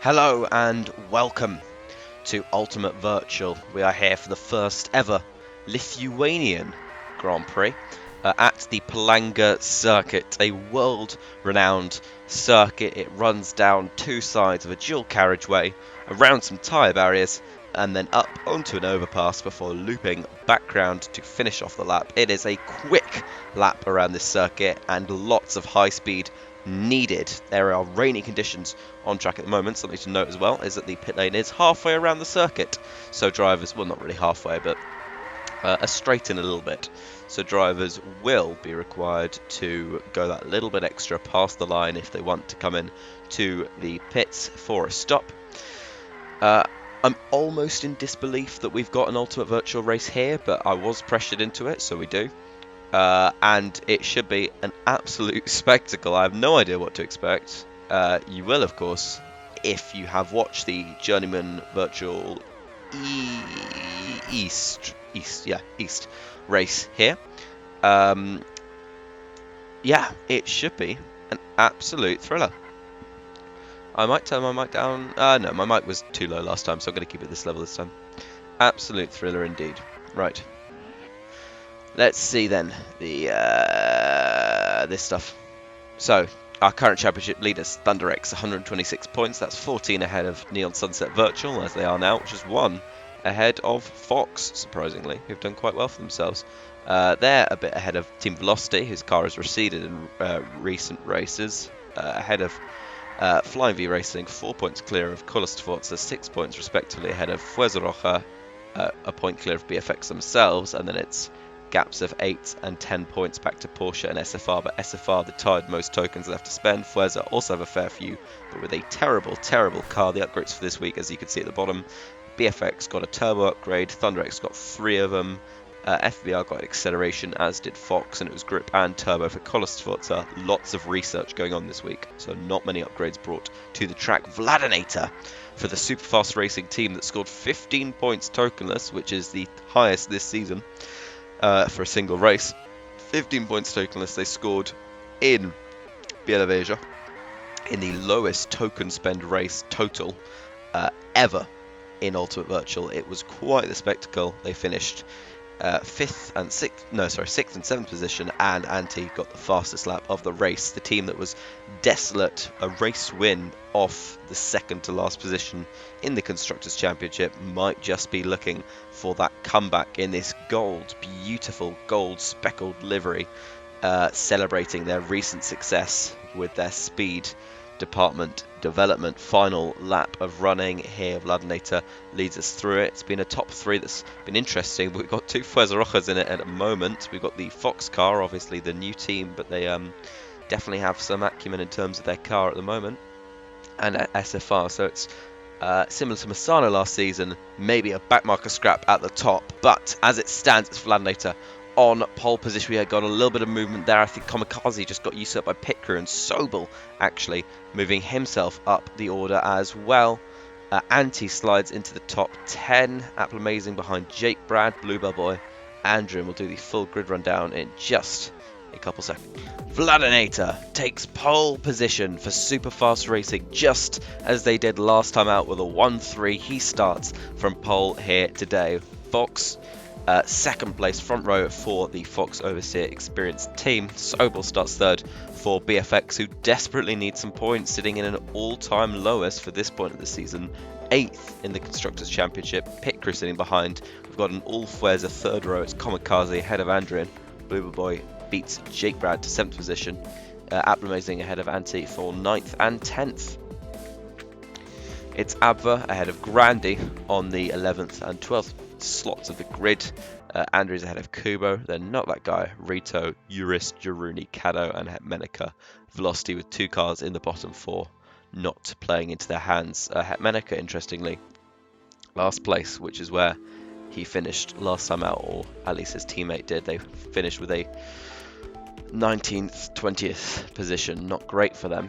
Hello and welcome to Ultimate Virtual. We are here for the first ever Lithuanian Grand Prix at the Palanga circuit, a world-renowned circuit. It runs down two sides of a dual carriageway, around some tyre barriers, and then up onto an overpass before looping back round to finish off the lap. It is a quick lap around this circuit and lots of high speed needed. There are rainy conditions on track at the moment. Something to note as well is that the pit lane is halfway around the circuit, so drivers, well, not really halfway, but a straight in a little bit, so drivers will be required to go that little bit extra past the line if they want to come in to the pits for a stop. I'm almost in disbelief that we've got an Ultimate Virtual race here, but I was pressured into it, so we do. And it should be an absolute spectacle. I have no idea what to expect. You will, of course, if you have watched the Journeyman Virtual East race here. Yeah, it should be an absolute thriller. I might turn my mic down. No, my mic was too low last time, so I'm going to keep it this level this time. Absolute thriller indeed. Right. Let's see then this stuff. So our current championship leaders, ThunderX, 126 points. That's 14 ahead of Neon Sunset Virtual, as they are now, which is 1 ahead of Fox, surprisingly, who've done quite well for themselves. They're a bit ahead of Team Velocity, whose car has receded in recent races. Ahead of Flying V Racing, 4 points clear of Kulastforza, 6 points respectively ahead of Fuerza Roja, a point clear of BFX themselves, and then it's gaps of 8 and 10 points back to Porsche and SFR, but SFR the tied most tokens left to spend. Fuerza also have a fair few, but with a terrible car. The upgrades for this week, as you can see at the bottom, BFX got a turbo upgrade, ThunderX got 3 of them, FBR got acceleration, as did Fox, and it was grip and turbo for Kulastforza. Lots of research going on this week, so not many upgrades brought to the track. Vladinator for the super fast racing team that scored 15 points tokenless, which is the highest this season. For a single race, 15 points tokenless they scored in Bielorussia in the lowest token spend race total ever in Ultimate Virtual. It was quite the spectacle. They finished 6th and 7th position, and Anti got the fastest lap of the race. The team that was desolate, a race win off the second to last position in the Constructors' Championship, might just be looking for that comeback in this beautiful gold speckled livery, celebrating their recent success with their speed department development. Final lap of running here. Vladinator leads us through it. It's been a top 3 that's been interesting, but we've got 2 Fuerza Rojas in it at the moment. We've got the Fox car, obviously the new team, but they definitely have some acumen in terms of their car at the moment, and SFR, so it's similar to Masano last season, maybe a backmarker scrap at the top, but as it stands, it's Vladinator on pole position. We had got a little bit of movement there. I think Kamikaze just got usurped by pit crew, and Sobel actually moving himself up the order as well. Anti slides into the top 10. Apple Amazing behind Jake Brad, Bluebell Boy. Andrew will do the full grid rundown in just a couple seconds. Vladinator takes pole position for super fast racing, just as they did last time out with a 1-3. He starts from pole here today. Fox second place, front row for the Fox Overseer experienced team. Sobel starts third for BFX, who desperately needs some points, sitting in an all-time lowest for this point of the season, 8th in the Constructors' Championship. Pit crew sitting behind. We've got an all-Fuerza third row. It's Kamikaze ahead of Andrian. Bluebell Boy beats Jake Brad to 7th position. Apple Amazing ahead of Anti for 9th and 10th. It's Abva ahead of Grandy on the 11th and 12th slots of the grid. Andrew's ahead of Kubo, then not that guy, Rito, Uris, Jaruni, Kado and Hetmenica. Velocity with 2 cars in the bottom 4, not playing into their hands. Hetmenica, interestingly, last place, which is where he finished last time out, or at least his teammate did. They finished with a 19th, 20th position, not great for them.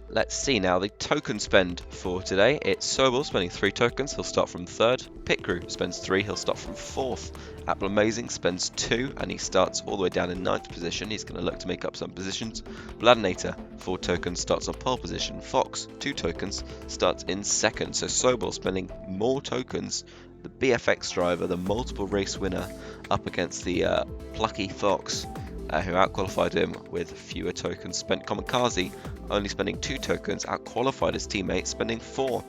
Let's see now the token spend for today. It's Sobel spending 3 tokens, he'll start from 3rd. Pit Crew spends 3, he'll start from 4th. Apple Amazing spends 2 and he starts all the way down in 9th position. He's going to look to make up some positions. Vladinator, 4 tokens, starts on pole position. Fox, 2 tokens, starts in 2nd. So Sobel spending more tokens, the BFX driver, the multiple race winner, up against the plucky Fox, who outqualified him with fewer tokens spent. Kamikaze only spending 2 tokens, outqualified his teammate, spending 4.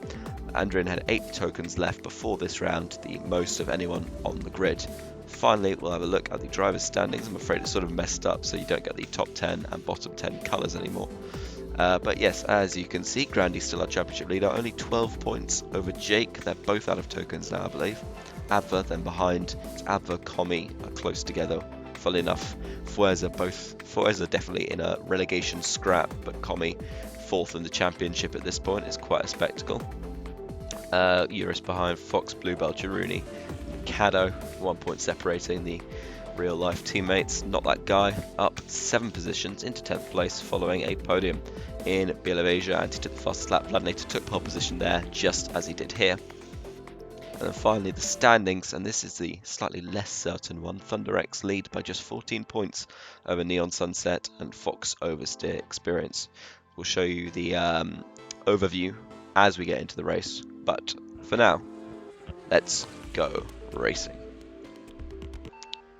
Andrin had 8 tokens left before this round, the most of anyone on the grid. Finally, we'll have a look at the driver's standings. I'm afraid it's sort of messed up, so you don't get the top 10 and bottom 10 colours anymore. But yes, as you can see, Grandy's still our championship leader, only 12 points over Jake. They're both out of tokens now, I believe. Adva then behind. It's Adva, Commie are close together. Funnily enough, Fuerza definitely in a relegation scrap, but Commie 4th in the championship at this point is quite a spectacle. Eurus behind Fox, Bluebell, Jaruni, Caddo, 1 point separating the real life teammates. Not that guy, up 7 positions into 10th place following a podium in Bielovesia, and he took the fastest lap. Vladinator took pole position there just as he did here. And then finally the standings, and this is the slightly less certain one. Thunder X lead by just 14 points over Neon Sunset and Fox Oversteer Experience. We'll show you the overview as we get into the race, but for now, let's go racing.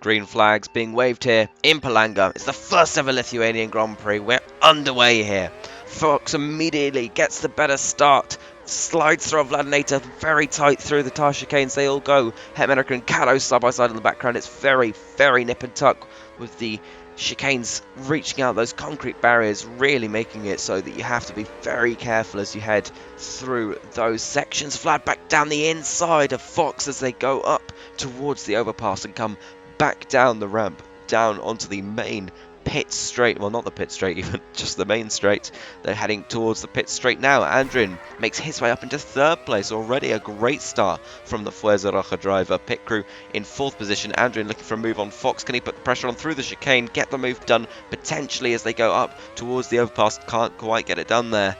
Green flags being waved here in Palanga. It's the first ever Lithuanian Grand Prix. We're underway here. Fox immediately gets the better start. Slides through Vladinator very tight through the tire chicanes. They all go. Hetmaker and Caddo side by side in the background. It's very, very nip and tuck with the chicanes reaching out those concrete barriers, really making it so that you have to be very careful as you head through those sections. Vlad back down the inside of Fox as they go up towards the overpass and come back down the ramp, down onto the main pit straight. Well, not the pit straight even, just the main straight. They're heading towards the pit straight now. Andrin makes his way up into 3rd place. Already a great start from the Fuerza Roja driver. Pit Crew in 4th position. Andrin looking for a move on Fox. Can he put the pressure on through the chicane? Get the move done potentially as they go up towards the overpass. Can't quite get it done there.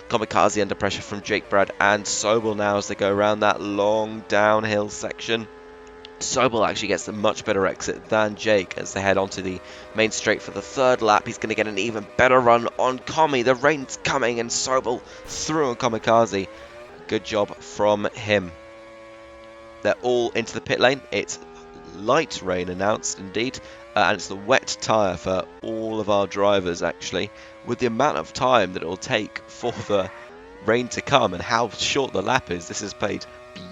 Kamikaze under pressure from Jake, Brad and Sobel now as they go around that long downhill section. Sobel actually gets a much better exit than Jake as they head onto the main straight for the 3rd lap. He's going to get an even better run on Commie. The rain's coming and Sobel through on Kamikaze. Good job from him. They're all into the pit lane. It's light rain announced indeed, and it's the wet tyre for all of our drivers actually. With the amount of time that it will take for the rain to come and how short the lap is, this is played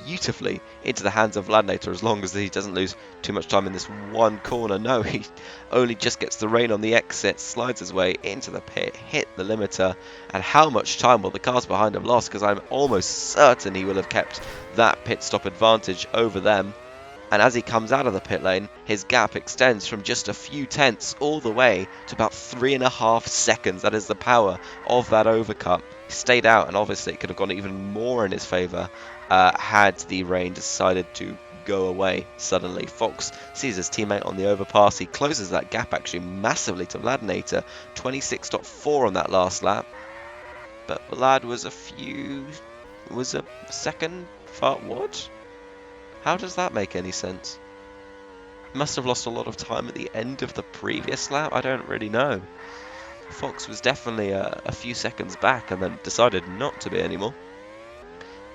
beautifully into the hands of Vladinator as long as he doesn't lose too much time in this one corner. No, he only just gets the rain on the exit, slides his way into the pit, hit the limiter, and how much time will the cars behind him lost, because I'm almost certain he will have kept that pit stop advantage over them. And as he comes out of the pit lane, his gap extends from just a few tenths all the way to about 3.5 seconds. That is the power of that overcut. He stayed out, and obviously it could have gone even more in his favour had the rain decided to go away suddenly. Fox sees his teammate on the overpass. He closes that gap actually massively to Vladinator, 26.4 on that last lap. But Vlad was a second far. What? How does that make any sense? Must have lost a lot of time at the end of the previous lap. I don't really know. Fox was definitely a few seconds back and then decided not to be anymore.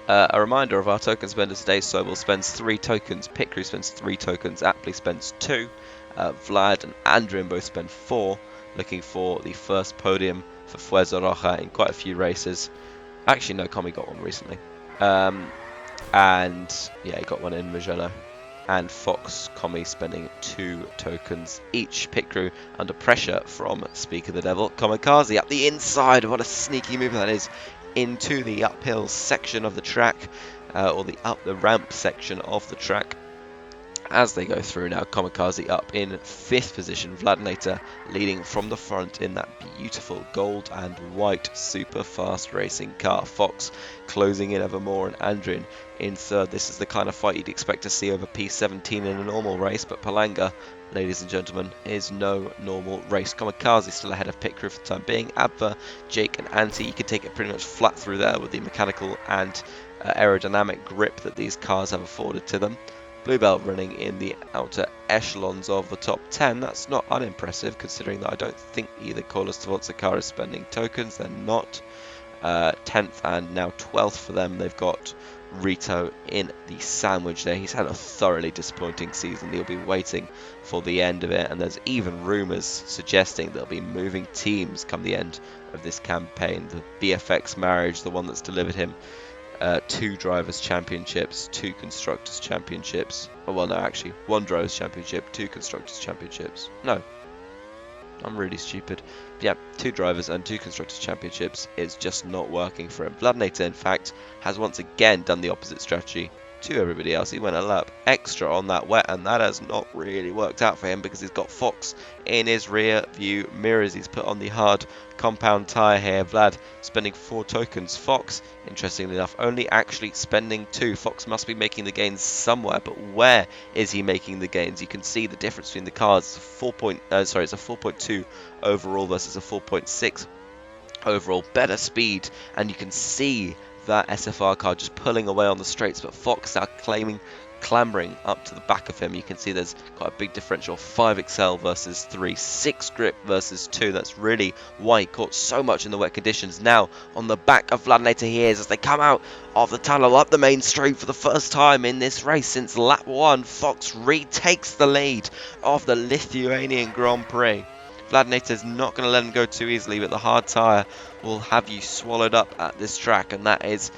A reminder of our token spender today. Sobel spends 3 tokens, Pit Crew spends 3 tokens, Aptly spends 2, Vlad and Andrin both spend 4, looking for the first podium for Fuerza Roja in quite a few races. Actually no, Commie got one recently. And yeah, he got one in Mugello. And Fox, Commie spending 2 tokens each. Pit Crew under pressure from Speak of the Devil. Kamikaze up the inside. What a sneaky move that is. Into the uphill section of the track, or the ramp section of the track. as they go through now. Kamikaze up in 5th position, Vladinator leading from the front in that beautiful gold and white super fast racing car. Fox closing in ever more, and Andrin in 3rd. This is the kind of fight you'd expect to see over P17 in a normal race, but Palanga, ladies and gentlemen, is no normal race. Kamikaze still ahead of pit crew for the time being. Abva, Jake and Anti, you can take it pretty much flat through there with the mechanical and aerodynamic grip that these cars have afforded to them. Bluebell running in the outer echelons of the top 10. That's not unimpressive, considering that I don't think either Kolos Tvorza car is spending tokens. They're not. 10th and now 12th for them. They've got Rito in the sandwich there. He's had a thoroughly disappointing season. He'll be waiting for the end of it, and there's even rumours suggesting they'll be moving teams come the end of this campaign. The BFX marriage, the one that's delivered him 2 Drivers' Championships, 2 Constructors' Championships. Oh, well, no, actually, 1 Drivers' Championship, 2 Constructors' Championships. No, I'm really stupid. Yeah, 2 Drivers and 2 Constructors' Championships is just not working for him. Vladinator, in fact, has once again done the opposite strategy to everybody else. He went a lap extra on that wet, and that has not really worked out for him because he's got Fox in his rear view mirrors. He's put on the hard compound tyre here. Vlad spending 4 tokens. Fox, interestingly enough, only actually spending 2. Fox must be making the gains somewhere, but where is he making the gains? You can see the difference between the cars. It's a 4.2 overall versus a 4.6 overall. Better speed, and you can see that SFR car just pulling away on the straights, but Fox now clambering up to the back of him. You can see there's quite a big differential, 5XL versus 3, 6 grip versus 2. That's really why he caught so much in the wet conditions. Now on the back of Vladinator he is as they come out of the tunnel up the main straight for the first time in this race since lap 1. Fox retakes the lead of the Lithuanian Grand Prix. Vladinator's not going to let him go too easily, but the hard tyre will have you swallowed up at this track, and that is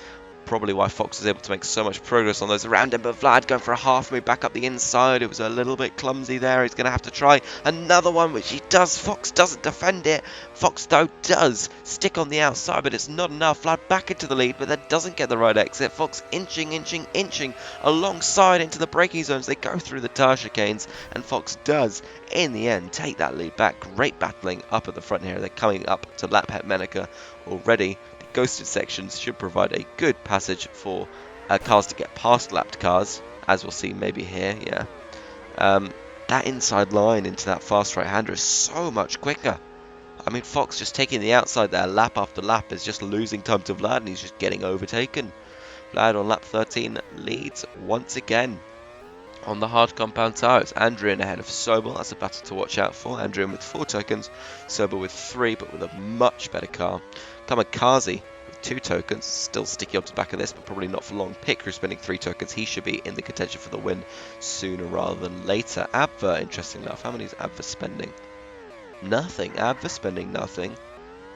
probably why Fox was able to make so much progress on those around him. But Vlad going for a half move back up the inside. It was a little bit clumsy there. He's going to have to try another one, which he does. Fox doesn't defend it. Fox, though, does stick on the outside, but it's not enough. Vlad back into the lead, but that doesn't get the right exit. Fox inching alongside into the braking zones. They go through the tyre chicanes, and Fox does, in the end, take that lead back. Great battling up at the front here. They're coming up to lap Het Menica already. Ghosted sections should provide a good passage for cars to get past lapped cars, as we'll see maybe here. Yeah, that inside line into that fast right-hander is so much quicker. I mean, Fox just taking the outside there lap after lap is just losing time to Vlad, and he's just getting overtaken. Vlad on lap 13 leads once again on the hard compound tyres. Andrian ahead of Sobel. That's a battle to watch out for. Andrian with 4 tokens, Sobel with 3, but with a much better car. Kamikaze with 2 tokens, still sticky onto the back of this, but probably not for long. Pit crew spending 3 tokens. He should be in the contention for the win sooner rather than later. Abva, interesting enough. How many is Abva spending? Nothing. Abva spending nothing.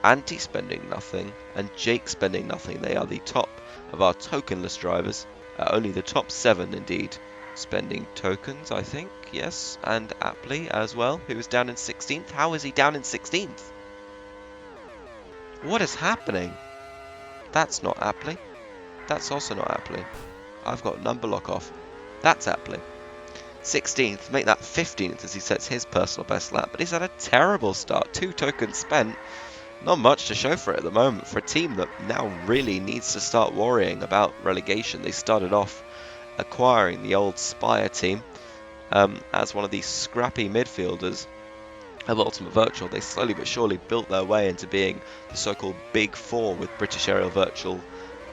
Anti spending nothing. And Jake spending nothing. They are the top of our tokenless drivers. Only the top 7 indeed spending tokens, I think. Yes, and Apley as well, who is down in 16th. How is he down in 16th? What is happening? That's not Apley. That's also not Apley. I've got number lock off. That's Apley. 16th, make that 15th as he sets his personal best lap. But he's had a terrible start. 2 tokens spent. Not much to show for it at the moment for a team that now really needs to start worrying about relegation. They started off acquiring the old Spire team as one of these scrappy midfielders of Ultimate Virtual. They slowly but surely built their way into being the so-called Big Four with British Aerial Virtual,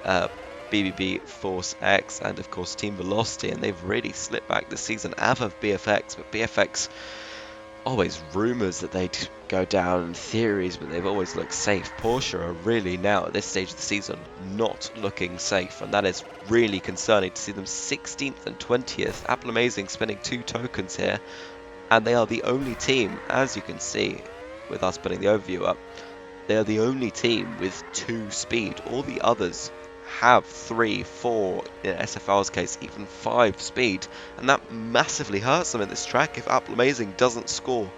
BBB Force X, and of course Team Velocity, and they've really slipped back this season out of BFX, but BFX always rumours that they'd go down and theories, but they've always looked safe. Porsche are really now at this stage of the season not looking safe, and that is really concerning to see them 16th and 20th. Apple Amazing spending 2 tokens here, and they are the only team, as you can see with us putting the overview up, they are the only team with 2 speed. All the others have 3, 4, in SFR's case even 5 speed, and that massively hurts them in this track if Apple Amazing doesn't score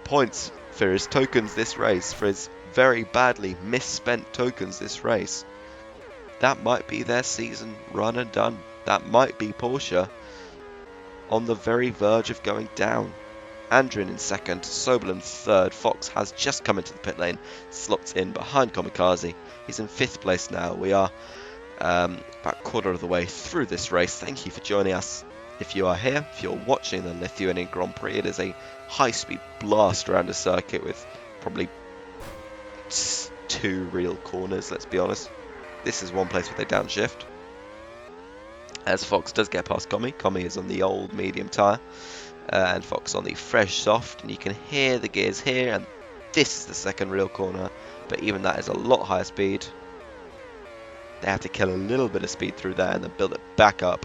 points for his tokens this race, for his very badly misspent tokens this race. That might be their season run and done. That might be Porsche on the very verge of going down. Andrin in second, Sobel in third. Fox has just come into the pit lane, slots in behind Kamikaze. He's in 5th place now. We are about a quarter of the way through this race. Thank you for joining us. If you are here, if you're watching the Lithuanian Grand Prix, it is a high-speed blast around a circuit with probably 2 real corners, let's be honest. This is one place where they downshift. As Fox does get past Commie. Commie is on the old medium tyre. And Fox on the fresh soft, and you can hear the gears here, and this is the second real corner, but even that is a lot higher speed. They have to kill a little bit of speed through there and then build it back up,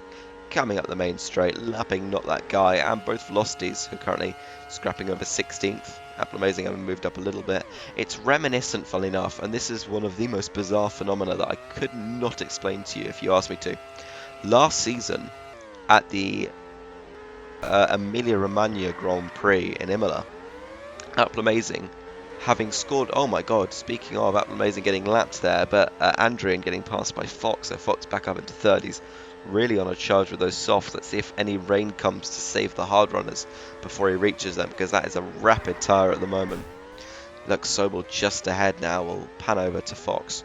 coming up the main straight, lapping Not That Guy, and both velocities, who are currently scrapping over 16th. Apple Amazing having moved up a little bit. It's reminiscent, funnily enough, and this is one of the most bizarre phenomena that I could not explain to you if you asked me to. Last season, at the Emilia-Romagna Grand Prix in Imola, Apple Amazing having scored, oh my god, speaking of Apple Amazing getting lapped there, but Andrian getting passed by Fox, so Fox back up into 30s, really on a charge with those softs. Let's see if any rain comes to save the hard runners before he reaches them, because that is a rapid tyre at the moment. Look, Sobel just ahead now. We'll pan over to Fox.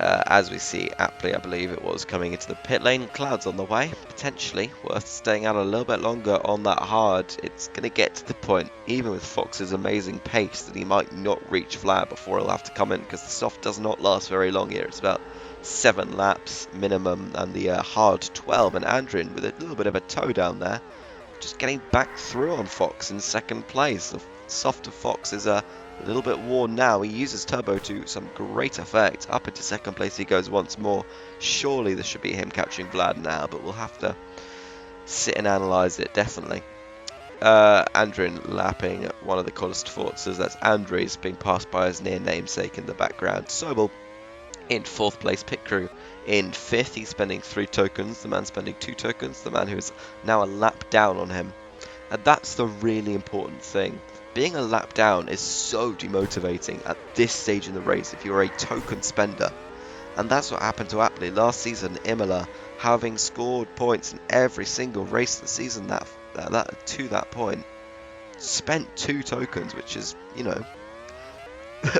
As we see Aptly, I believe it was, coming into the pit lane. Clouds on the way, potentially worth staying out a little bit longer on that hard. It's going to get to the point, even with Fox's amazing pace, that he might not reach Vlad before he'll have to come in, because the soft does not last very long here. It's about 7 laps minimum, and the hard 12, and Andrin with a little bit of a toe down there, just getting back through on Fox in second place. The softer Fox is a little bit worn now. He uses turbo to some great effect. Up into second place he goes once more. Surely this should be him catching Vlad now, but we'll have to sit and analyse it, definitely. Andrin lapping one of the coolest Forzas. That's Andres being passed by his near namesake in the background. Sobel in 4th place, pit crew in 5th. He's spending 3 tokens. The man spending 2 tokens. The man who is now a lap down on him. And that's the really important thing. Being a lap down is so demotivating at this stage in the race if you're a token spender. And that's what happened to Aptly last season. Imola, having scored points in every single race of the season to that point, spent 2 tokens, which is, you know,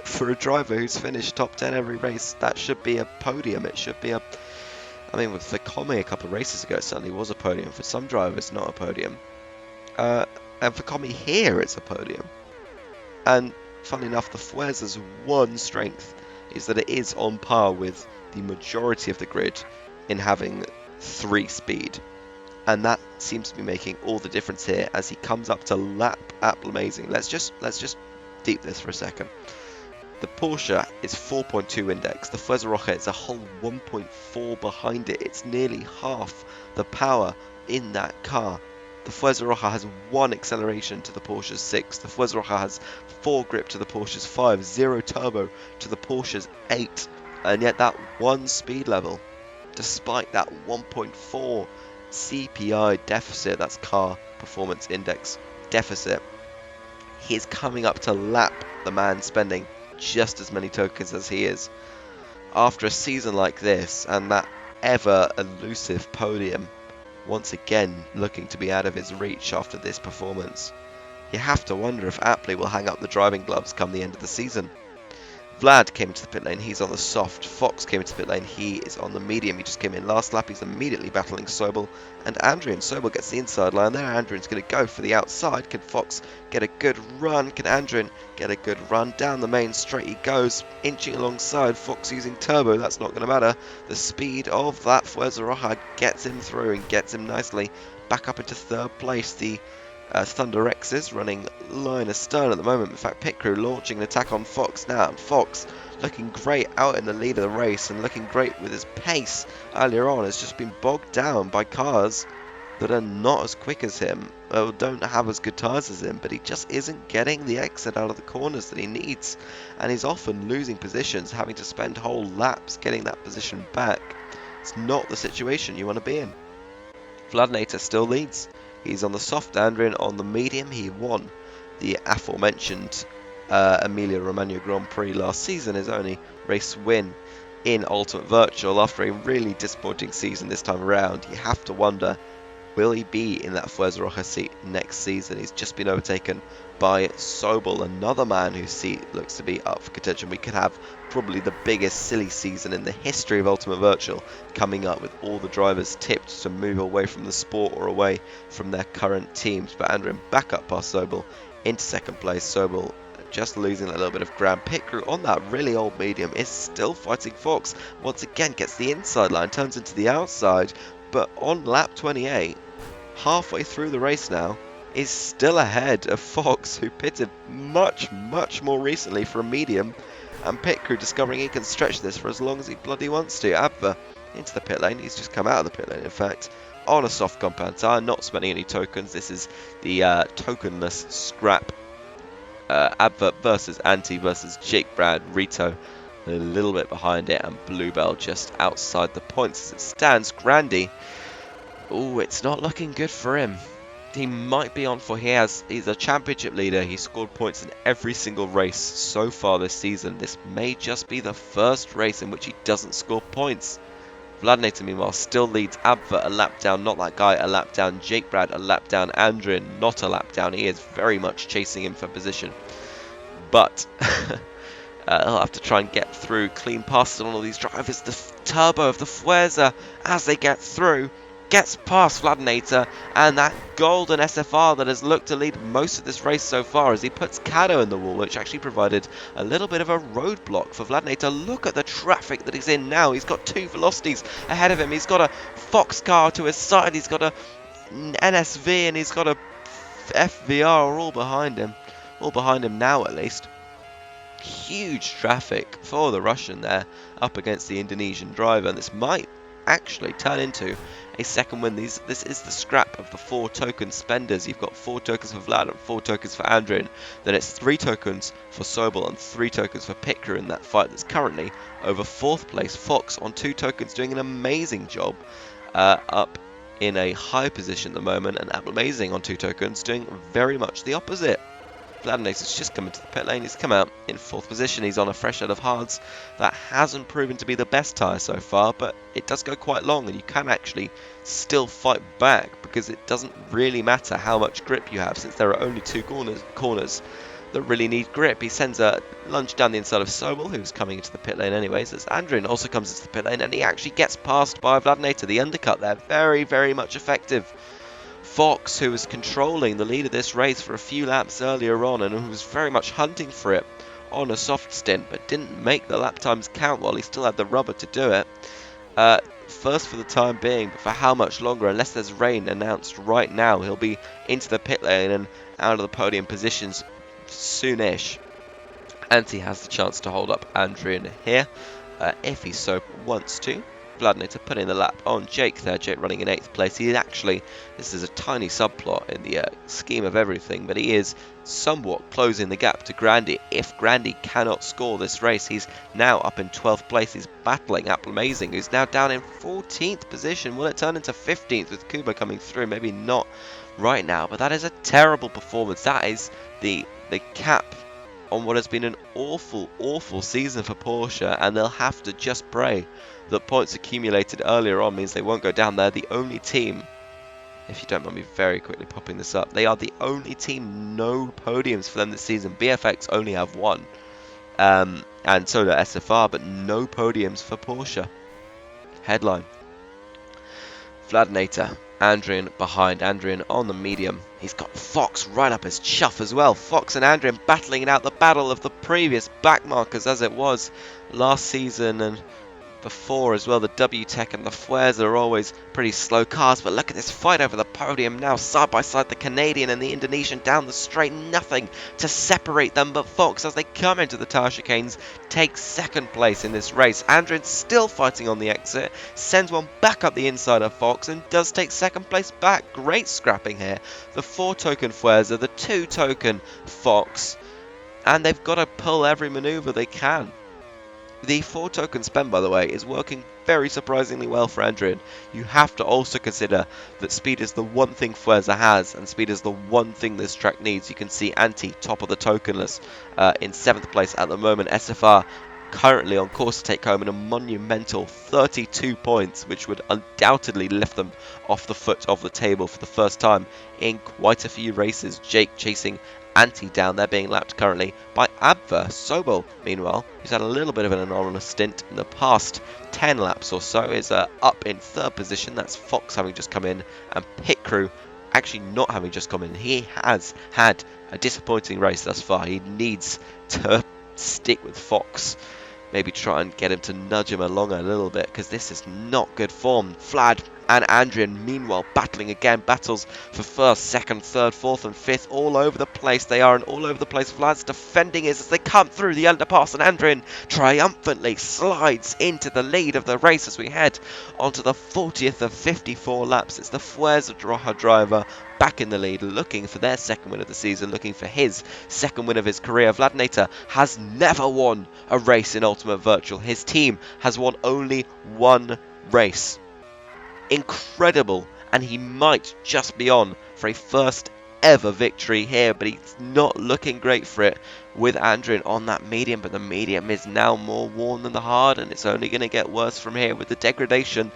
for a driver who's finished top 10 every race, that should be a podium. It should be a... I mean, with the Commie a couple of races ago, it certainly was a podium. For some drivers, not a podium. And for Commie here, it's a podium. And funnily enough, the Fuerza's one strength is that it is on par with the majority of the grid in having 3 speed. And that seems to be making all the difference here as he comes up to lap Apple Amazing. Let's just deep this for a second. The Porsche is 4.2 index. The Fuerza Roja is a whole 1.4 behind it. It's nearly half the power in that car. The Fuerza Roja has 1 acceleration to the Porsche's 6. The Fuerza Roja has 4 grip to the Porsche's 5. 0 turbo to the Porsche's 8. And yet that 1 speed level, despite that 1.4 CPI deficit, that's car performance index deficit, he is coming up to lap the man spending just as many tokens as he is. After a season like this and that ever elusive podium, once again looking to be out of his reach after this performance, you have to wonder if Aptly will hang up the driving gloves come the end of the season. Vlad came into the pit lane, he's on the soft. Fox came into the pit lane, he is on the medium. He just came in last lap, he's immediately battling Sobel. And Andrian, Sobel gets the inside line there. Andrian's going to go for the outside. Can Fox get a good run? Can Andrian get a good run? Down the main straight he goes, inching alongside. Fox using turbo, that's not going to matter. The speed of that Fuerza Roja gets him through and gets him nicely back up into 3rd place. The Thunder X is running line astern at the moment. In fact, pit crew launching an attack on Fox now. And Fox looking great out in the lead of the race and looking great with his pace earlier on. Has just been bogged down by cars that are not as quick as him, or don't have as good tyres as him, but he just isn't getting the exit out of the corners that he needs. And he's often losing positions, having to spend whole laps getting that position back. It's not the situation you want to be in. Vladinator still leads. He's on the soft, Andrian on the medium. He won the aforementioned Emilia-Romagna Grand Prix last season, his only race win in Ultimate Virtual. After a really disappointing season this time around, you have to wonder Will he be in that Fuerza Roja seat next season? He's just been overtaken by Sobel, another man whose seat looks to be up for contention. We could have probably the biggest silly season in the history of Ultimate Virtual coming up, with all the drivers tipped to move away from the sport or away from their current teams. But Andrin back up past Sobel into second place. Sobel just losing a little bit of ground. Pit crew on that really old medium is still fighting Fox. Once again gets the inside line, turns into the outside, but on lap 28, halfway through the race now, is still ahead of Fox, who pitted much, much more recently for a medium, and pit crew discovering he can stretch this for as long as he bloody wants to. Abba into the pit lane. He's just come out of the pit lane, in fact, on a soft compound tyre, not spending any tokens. This is the tokenless scrap. Advert versus Anti versus Jake Brad, Rito a little bit behind it, and Bluebell just outside the points as it stands. Grandy, oh, it's not looking good for him. He might be on for, he's a championship leader. He scored points in every single race so far this season. This may just be the first race in which he doesn't score points. Vladinator, meanwhile, still leads Abva a lap down, not that guy, a lap down. Jake Brad a lap down. Andrin not a lap down. He is very much chasing him for position. But he'll have to try and get through, clean past all of these drivers. The turbo of the Fuerza, as they get through, gets past Vladinator, and that golden SFR that has looked to lead most of this race so far, as he puts Caddo in the wall, which actually provided a little bit of a roadblock for Vladinator. Look at the traffic that he's in now. He's got two velocities ahead of him. He's got a Fox car to his side. He's got a NSV, and he's got a FVR all behind him. All behind him now, at least. Huge traffic for the Russian there, up against the Indonesian driver, and this might actually turn into a second win. This is the scrap of the 4 token spenders. You've got 4 tokens for Vlad and 4 tokens for Andrin. Then it's 3 tokens for Sobel and 3 tokens for Pit Crew in that fight that's currently over 4th place. Fox on 2 tokens doing an amazing job up in a high position at the moment, and Amazing on 2 tokens doing very much the opposite. Vladinator's just come into the pit lane. He's come out in 4th position. He's on a fresh set of hards that hasn't proven to be the best tyre so far, but it does go quite long, and you can actually still fight back, because it doesn't really matter how much grip you have, since there are only 2 corners that really need grip. He sends a lunge down the inside of Sobel, who's coming into the pit lane anyways, as Andrin also comes into the pit lane, and he actually gets passed by Vladinator. The undercut there, very, very much effective. Fox, who was controlling the lead of this race for a few laps earlier on, and who was very much hunting for it on a soft stint, but didn't make the lap times count while he still had the rubber to do it. First for the time being, but for how much longer? Unless there's rain announced right now, he'll be into the pit lane and out of the podium positions soonish. Anti has the chance to hold up Andrian here, if he so wants to. Vladinator putting the lap on Jake there. Jake running in 8th place. He actually, this is a tiny subplot in the scheme of everything, but he is somewhat closing the gap to Grandy. If Grandy cannot score this race, he's now up in 12th place. He's battling Amazing, who's now down in 14th position. Will it turn into 15th with Kuba coming through? Maybe not right now, but that is a terrible performance. That is the cap on what has been an awful, awful season for Porsche, and they'll have to just pray that points accumulated earlier on means they won't go down. They're the only team, if you don't mind me very quickly popping this up, they are the only team no podiums for them this season. BFX only have 1, and so do SFR, but no podiums for Porsche. Headline: Vladinator, Andrian behind, Andrian on the medium. He's got Fox right up his chuff as well. Fox and Andrian battling it out, the battle of the previous backmarkers as it was last season and before as well. The WTEC and the Fuerza are always pretty slow cars, but look at this fight over the podium now, side by side, the Canadian and the Indonesian down the straight, nothing to separate them, but Fox, as they come into the tyre chicanes, takes 2nd place in this race. Andrin still fighting on the exit, sends one back up the inside of Fox and does take 2nd place back. Great scrapping here. The 4 token Fuerza, the 2 token Fox, and they've got to pull every manoeuvre they can. The 4 token spend, by the way, is working very surprisingly well for Andrian. You have to also consider that speed is the one thing Fuerza has, and speed is the one thing this track needs. You can see Anti, top of the token list, in 7th place at the moment. SFR currently on course to take home a monumental 32 points, which would undoubtedly lift them off the foot of the table for the first time in quite a few races. Jake chasing Anti down there, being lapped currently by Abver. Sobel, meanwhile, who's had a little bit of an anomalous stint in the past 10 laps or so, is up in third position. That's Fox having just come in, and Pit Crew actually not having just come in. He has had a disappointing race thus far. He needs to stick with Fox. Maybe try and get him to nudge him along a little bit, because this is not good form. Vlad and Andrian, meanwhile, battling again. Battles for first, second, third, fourth and fifth. All over the place they are, and all over the place Vlad's defending is as they come through the underpass, and Andrian triumphantly slides into the lead of the race as we head onto the 40th of 54 laps. It's the Fuerza Roja driver back in the lead, looking for their second win of the season, looking for his second win of his career. Vlad Nater has never won a race in Ultimate Virtual. His team has won only one race. Incredible, and he might just be on for a first ever victory here, but he's not looking great for it with Andrian on that medium, but the medium is now more worn than the hard, and it's only going to get worse from here with the degradation.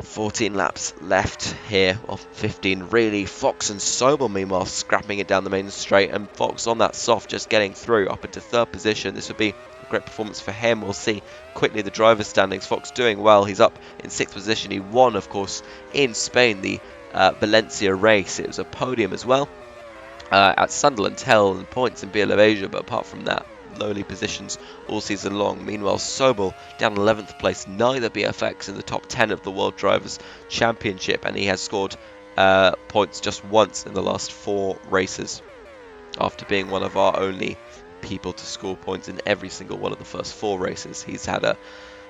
14 laps left here, or 15 really. Fox and Sobel meanwhile scrapping it down the main straight, and Fox on that soft just getting through up into third position. This would be a great performance for him. We'll see quickly the driver's standings. Fox doing well. He's up in sixth position. He won, of course, in Spain the Valencia race. It was a podium as well at Sunderland, held in points in BL of Asia, but apart from that, lowly positions all season long. Meanwhile, Sobel down 11th place, neither BFX in the top 10 of the World Drivers' Championship, and he has scored points just once in the last 4 races, after being one of our only people to score points in every single one of the first 4 races. He's had a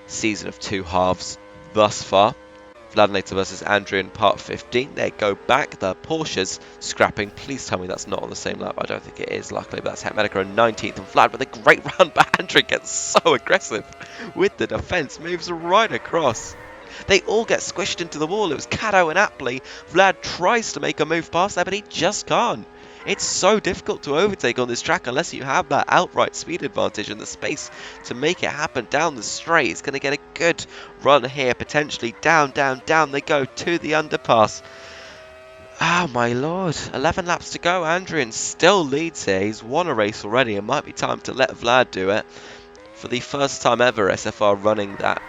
season of 2 halves thus far. Vlad Nater versus Andrian, part 15. They go back. The Porsches scrapping. Please tell me that's not on the same lap. I don't think it is, luckily, but that's Hetmedica in 19th. And Vlad with a great run, but Andrian gets so aggressive with the defence. Moves right across. They all get squished into the wall. It was Caddo and Apley. Vlad tries to make a move past there, but he just can't. It's so difficult to overtake on this track unless you have that outright speed advantage and the space to make it happen down the straight. It's going to get a good run here, potentially. Down, down, down they go to the underpass. Oh my lord, 11 laps to go. Andrian still leads here. He's won a race already. It might be time to let Vlad do it. For the first time ever, SFR running that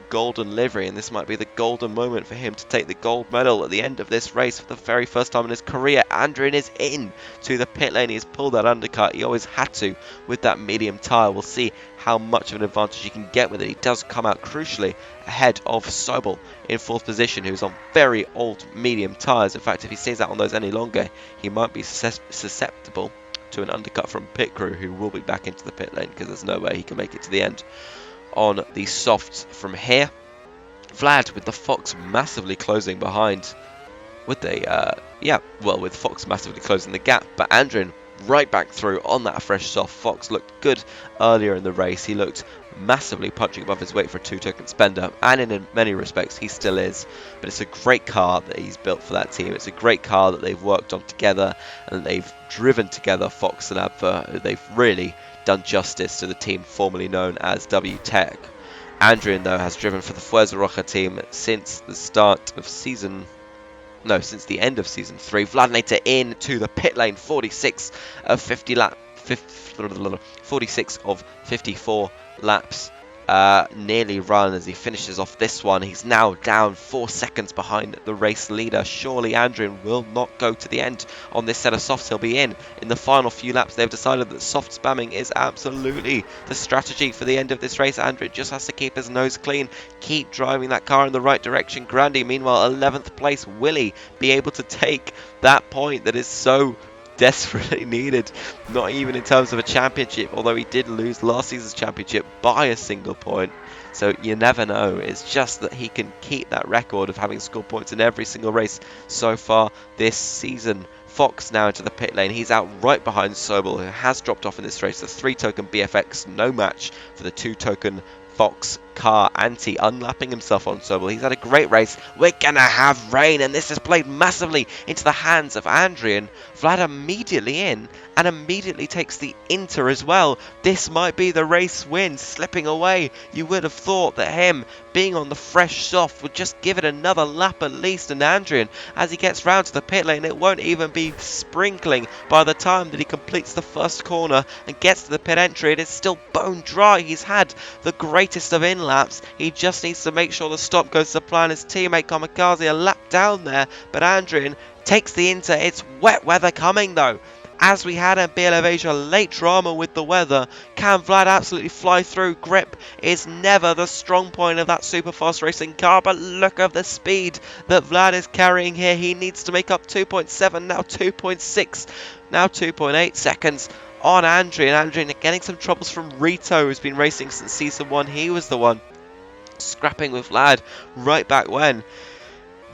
golden livery, and this might be the golden moment for him to take the gold medal at the end of this race for the very first time in his career. Andrian is in to the pit lane. He has pulled that undercut. He always had to with that medium tyre. We'll see how much of an advantage he can get with it. He does come out crucially ahead of Sobel in 4th position, who's on very old medium tyres. In fact, if he stays out on those any longer, he might be susceptible to an undercut from Pit Crew, who will be back into the pit lane because there's no way he can make it to the end on the softs from here. Vlad with the Fox massively closing behind with with Fox massively closing the gap, but Andrian right back through on that fresh soft. Fox looked good earlier in the race. He looked massively punching above his weight for a 2-token spender, and in many respects he still is, but it's a great car that he's built for that team. It's a great car that they've worked on together, and they've driven together, Fox and Adver. They've really done justice to the team formerly known as W-Tech. Andrian, though, has driven for the Fuerza Roja team since the end of Season 3. Vlad Nater in to the pit lane, 46 of 54 laps. Nearly run as he finishes off this one. He's now down 4 seconds behind the race leader. Surely Andrian will not go to the end on this set of softs. He'll be in the final few laps. They've decided that soft spamming is absolutely the strategy for the end of this race. Andrian just has to keep his nose clean, keep driving that car in the right direction. Grandy, meanwhile, 11th place. Will he be able to take that point that is so desperately needed? Not even in terms of a championship, although he did lose last season's championship by a single point, so you never know. It's just that he can keep that record of having scored points in every single race so far this season. Fox now into the pit lane. He's out right behind Sobel, who has dropped off in this race. The 3-token BFX, no match for the 2-token Fox car. Anti unlapping himself on Sobel. He's had a great race. We're gonna have rain, and this has played massively into the hands of Andrian. Vlad immediately in and immediately takes the Inter as well. This might be the race win, slipping away. You would have thought that him being on the fresh soft would just give it another lap at least, and Andrian, as he gets round to the pit lane, it won't even be sprinkling by the time that he completes the first corner and gets to the pit entry. It is still bone dry. He's had the greatest of in-laps. He just needs to make sure the stop goes to plan. His teammate Kamikaze a lap down there, but Andrian takes the Inter. It's wet weather coming though. As we had in BL of Asia, late drama with the weather. Can Vlad absolutely fly through? Grip is never the strong point of that super fast racing car, but look at the speed that Vlad is carrying here. He needs to make up 2.7, now 2.6, now 2.8 seconds on Andrian. Andrian getting some troubles from Rito, who's been racing since Season 1. He was the one scrapping with Vlad right back when.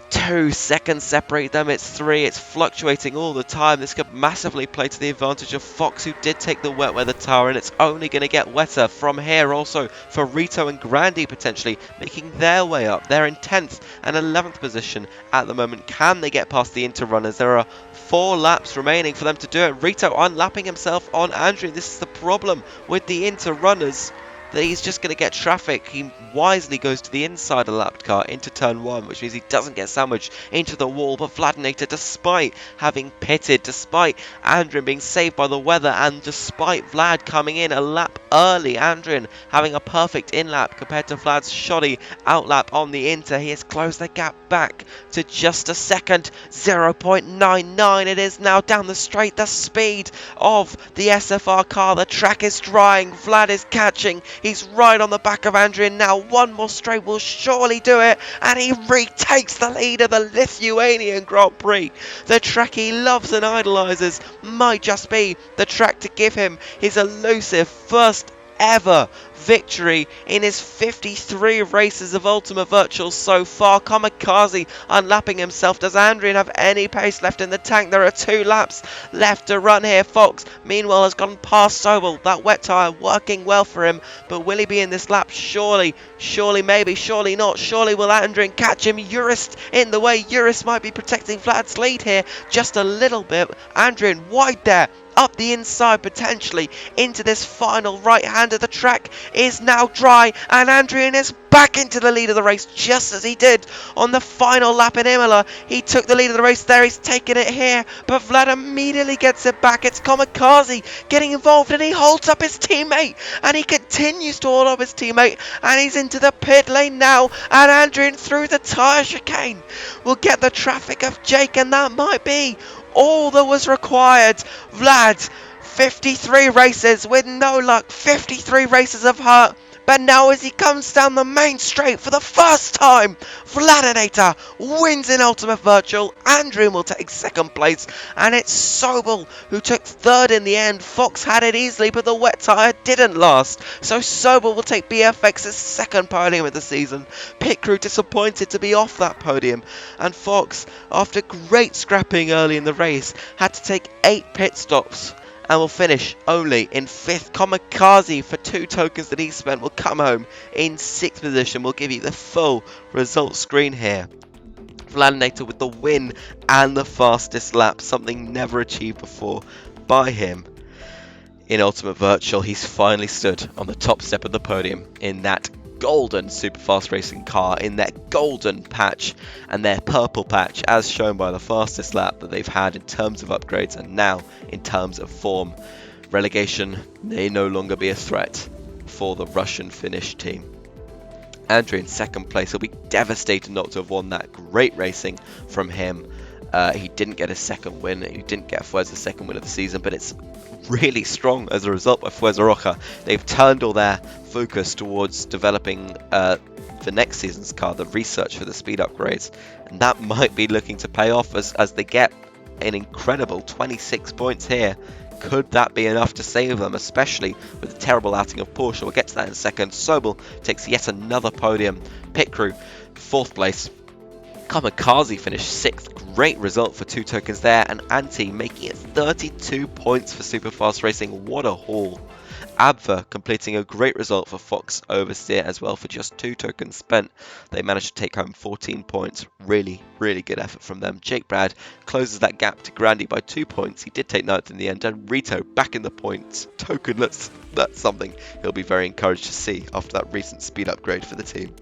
2 seconds separate them, it's 3, it's fluctuating all the time. This could massively play to the advantage of Fox, who did take the wet weather tower, and it's only going to get wetter from here also for Rito and Grandy potentially making their way up. They're in 10th and 11th position at the moment. Can they get past the Inter runners? There are 4 laps remaining for them to do it. Rito unlapping himself on Andrew. This is the problem with the Inter runners, that he's just going to get traffic. He wisely goes to the inside of the lapped car into turn 1, which means he doesn't get sandwiched into the wall. But Vladinator, despite having pitted, despite Andrian being saved by the weather, and despite Vlad coming in a lap early, Andrian having a perfect in-lap compared to Vlad's shoddy out-lap on the Inter, he has closed the gap back to just a second. 0.99 it is now down the straight. The speed of the SFR car, the track is drying. Vlad is catching. He's right on the back of Andrian now. One more straight will surely do it, and he retakes the lead of the Lithuanian Grand Prix. The track he loves and idolises might just be the track to give him his elusive first ever victory in his 53 races of Ultimate Virtual so far. Kamikaze unlapping himself. Does Andrian have any pace left in the tank? There are 2 laps left to run here. Fox, meanwhile, has gone past Sobel. That wet tyre working well for him, but will he be in this lap? Surely, maybe, surely not. Surely will Andrian catch him? Urist in the way. Urist might be protecting Vlad's lead here just a little bit. Andrian wide there, up the inside potentially into this final right hand of the track is now dry, and Andrian is back into the lead of the race just as he did on the final lap in Imola. He took the lead of the race there, he's taken it here, but Vlad immediately gets it back. It's Kamikaze getting involved, and he holds up his teammate, and he continues to hold up his teammate, and he's into the pit lane now, and Andrian through the tyre chicane will get the traffic of Jake, and that might be all that was required. Vlad, 53 races with no luck, 53 races of hurt, but now as he comes down the main straight for the first time, Vladinator wins in Ultimate Virtual. Andrian will take 2nd place, and it's Sobel who took 3rd in the end. Fox had it easily, but the wet tyre didn't last, so Sobel will take BFX's 2nd podium of the season. Pit crew disappointed to be off that podium, and Fox, after great scrapping early in the race, had to take 8 pit stops and will finish only in 5th. Kamikaze, for 2 tokens that he spent, will come home in 6th position. We'll give you the full result screen here. Vladinator with the win and the fastest lap, something never achieved before by him in Ultimate Virtual. He's finally stood on the top step of the podium in that golden super fast racing car, in their golden patch and their purple patch, as shown by the fastest lap that they've had in terms of upgrades, and now in terms of form. Relegation may no longer be a threat for the Russian Finnish team. Andrew in 2nd place. He'll be devastated not to have won that. Great racing from him. He didn't get a 2nd win. He didn't get Fueza's 2nd win of the season, but it's really strong as a result by Fueza Roca. They've turned all their focus towards developing the next season's car, the research for the speed upgrades, and that might be looking to pay off as they get an incredible 26 points here. Could that be enough to save them, especially with the terrible outing of Porsche? We'll get to that in a second. Sobel takes yet another podium. Pit crew, 4th place. Kamikaze finished 6th. Great result for 2 tokens there, and Anti making it 32 points for Superfast Racing. What a haul. Abver completing a great result for Fox Oversteer as well. For just 2 tokens spent, they managed to take home 14 points. Really, really good effort from them. Jake Brad closes that gap to Grandy by 2 points. He did take 9th in the end, and Rito back in the points. Tokenless. That's something he'll be very encouraged to see after that recent speed upgrade for the team.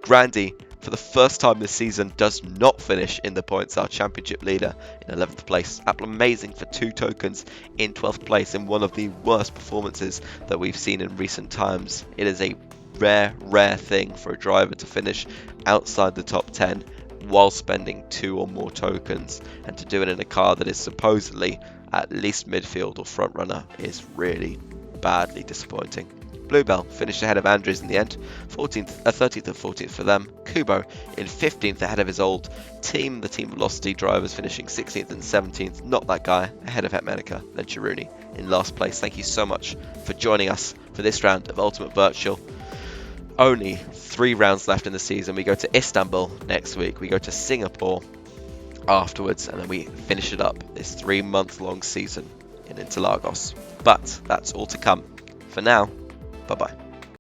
Grandy, for the first time this season, does not finish in the points, our championship leader in 11th place. Amazing for 2 tokens in 12th place in one of the worst performances that we've seen in recent times. It is a rare thing for a driver to finish outside the top 10 while spending 2 or more tokens, and to do it in a car that is supposedly at least midfield or front runner is really badly disappointing. Bluebell finished ahead of Andrews in the end, 13th and 14th for them. Kubo in 15th ahead of his old team, the Team Velocity drivers, finishing 16th and 17th. Not that guy, ahead of Hetmanica, then Chiruni in last place. Thank you so much for joining us for this round of Ultimate Virtual. Only 3 rounds left in the season. We go to Istanbul next week, we go to Singapore afterwards, and then we finish it up, this 3-month long season in Interlagos. But that's all to come. For now, bye-bye.